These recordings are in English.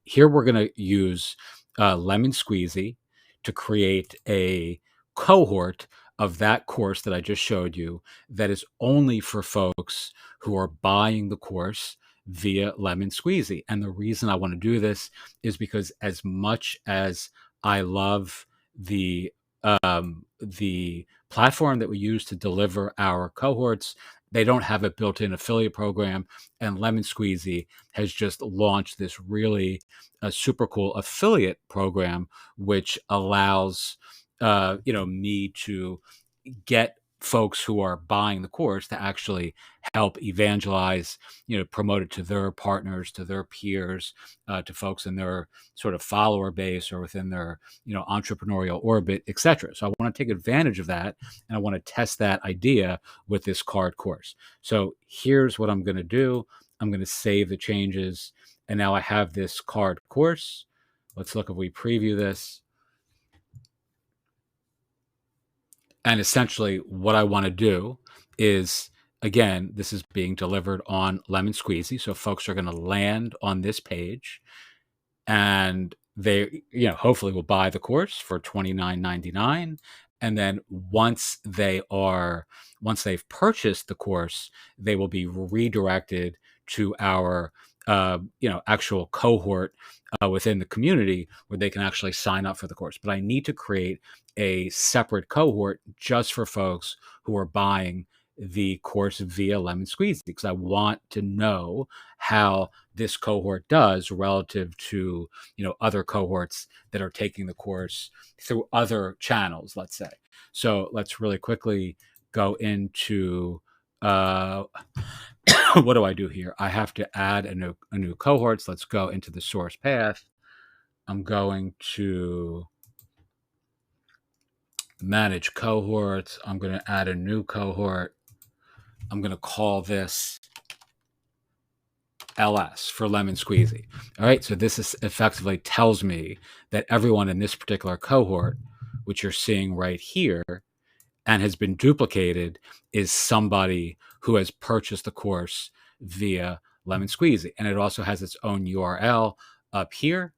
here we're going to use Lemon Squeezy to create a cohort of that course that I just showed you that is only for folks who are buying the course via Lemon Squeezy. And the reason I want to do this is because as much as I love the platform that we use to deliver our cohorts, they don't have a built-in affiliate program, and Lemon Squeezy has just launched this really super cool affiliate program, which allows me to get folks who are buying the course to actually help evangelize, promote it to their partners, to their peers, to folks in their sort of follower base or within their, entrepreneurial orbit, etc. So I want to take advantage of that, and I want to test that idea with this card course. So here's what I'm going to do. I'm going to save the changes, and now I have this card course. Let's look if we preview this. And essentially what I want to do is, again, this is being delivered on Lemon Squeezy. So folks are going to land on this page, and they, hopefully will buy the course for $29.99. And then once they've purchased the course, they will be redirected to our actual cohort within the community where they can actually sign up for the course. But I need to create a separate cohort just for folks who are buying the course via Lemon Squeezy, because I want to know how this cohort does relative to other cohorts that are taking the course through other channels, let's say. So let's really quickly go into what do I do here? I have to add a new cohort. So let's go into the source path. I'm going to manage cohorts. I'm going to add a new cohort. I'm going to call this LS for Lemon Squeezy. All right, so this is effectively tells me that everyone in this particular cohort, which you're seeing right here and has been duplicated, is somebody who has purchased the course via Lemon Squeezy. And it also has its own URL up here.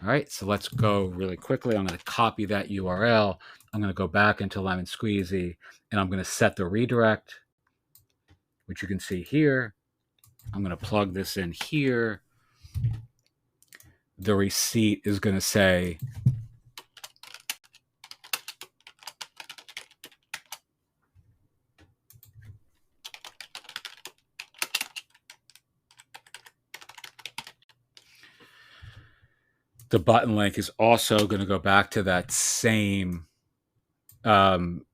All right, so let's go really quickly. I'm going to copy that URL. I'm going to go back into Lemon Squeezy, and I'm going to set the redirect, which you can see here. I'm going to plug this in here. The receipt is going to say the button link is also going to go back to that same URL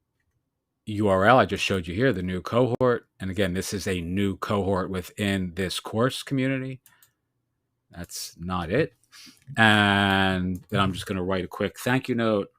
I just showed you here, the new cohort. And again, this is a new cohort within this course community. That's not it. And then I'm just going to write a quick thank you note.